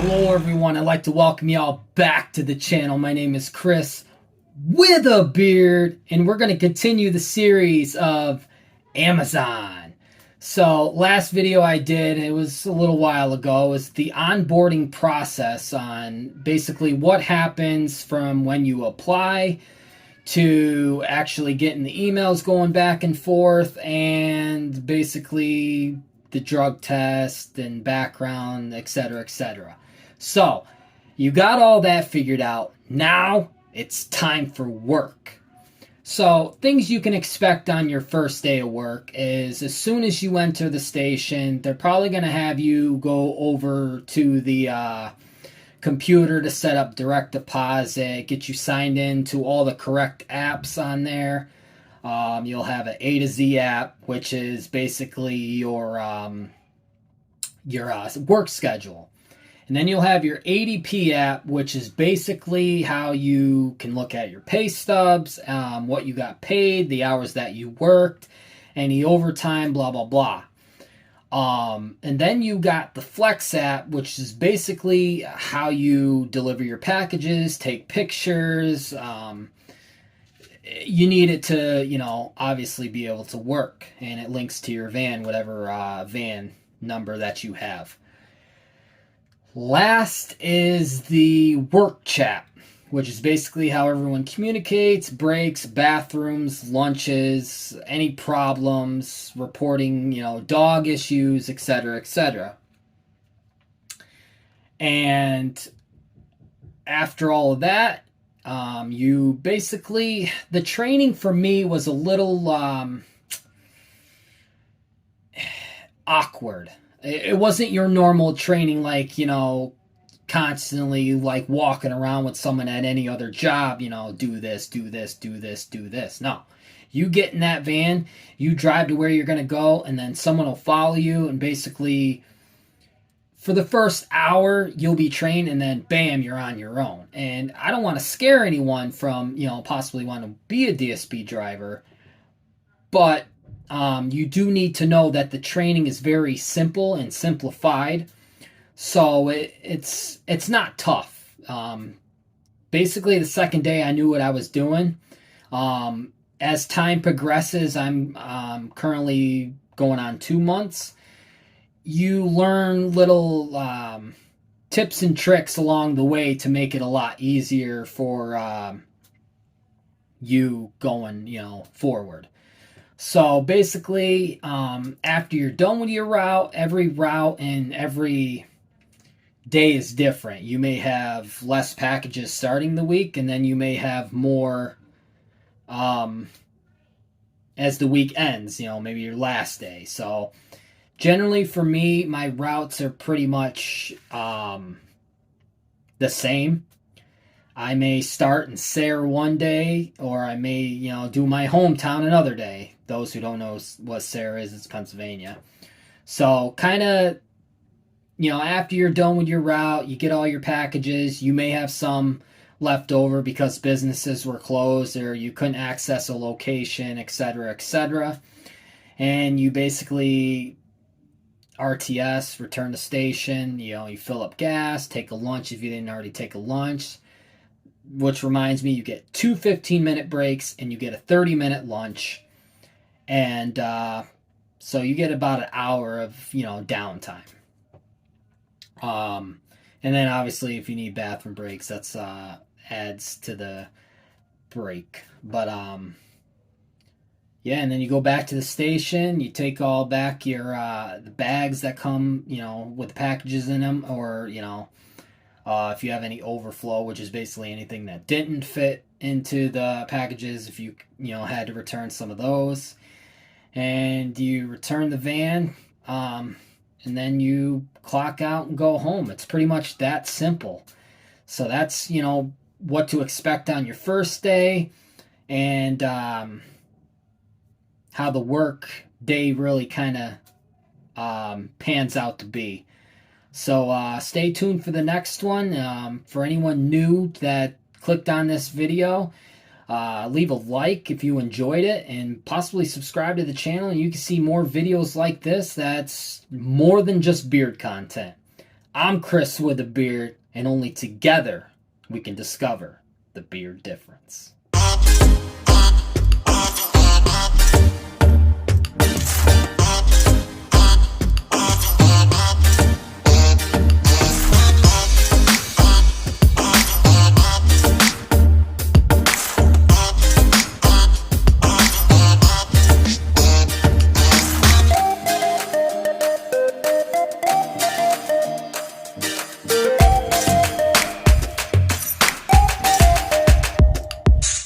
Hello everyone, I'd like to welcome you all back to the channel. My name is Chris with a beard, and we're going to continue the series of Amazon. So last video I did, it was a little while ago, was the onboarding process on basically what happens from when you apply to actually getting the emails going back and forth, and basically the drug test and background, etc., etc. So, you got all that figured out. Now, it's time for work. So, things you can expect on your first day of work is as soon as you enter the station, they're probably going to have you go over to the computer to set up direct deposit, get you signed in to all the correct apps on there. You'll have an A to Z app, which is basically your work schedule. And then you'll have your ADP app, which is basically how you can look at your pay stubs, what you got paid, the hours that you worked, any overtime, blah, blah, blah. And then you got the Flex app, which is basically how you deliver your packages, take pictures. You need it to, obviously be able to work. And it links to your van, whatever van number that you have. Last is the work chat, which is basically how everyone communicates, breaks, bathrooms, lunches, any problems, reporting, dog issues, etc., etc. And after all of that, you basically, the training for me was a little awkward. It wasn't your normal training like, constantly like walking around with someone at any other job, do this, do this, do this, do this. No. You get in that van, you drive to where you're going to go, and then someone will follow you, and basically for the first hour you'll be trained, and then bam, you're on your own. And I don't want to scare anyone from, possibly want to be a DSP driver, but you do need to know that the training is very simple and simplified. So it's not tough. Basically, the second day I knew what I was doing. As time progresses, I'm currently going on 2 months. You learn little tips and tricks along the way to make it a lot easier for you going, forward. So basically, after you're done with your route, every route and every day is different. You may have less packages starting the week, and then you may have more as the week ends, maybe your last day. So generally for me, my routes are pretty much the same. I may start in Sayre one day, or I may, do my hometown another day. Those who don't know what Sayre is, it's Pennsylvania. So kind of, after you're done with your route, you get all your packages. You may have some left over because businesses were closed or you couldn't access a location, etc., etc. And you basically RTS, return to station, you fill up gas, take a lunch if you didn't already take a lunch. Which reminds me, you get 2 15-minute breaks and you get a 30-minute lunch. And so you get about an hour of, downtime. And then obviously if you need bathroom breaks, that's adds to the break. But yeah, and then you go back to the station, you take all back your the bags that come, with the packages in them, or, if you have any overflow, which is basically anything that didn't fit into the packages, if you, had to return some of those. And you return the van, and then you clock out and go home. It's pretty much that simple. So that's, what to expect on your first day, and how the work day really kind of pans out to be. So stay tuned for the next one. For anyone new that clicked on this video, leave a like if you enjoyed it, and possibly subscribe to the channel, and you can see more videos like this that's more than just beard content. I'm Chris with a beard, and only together we can discover the beard difference.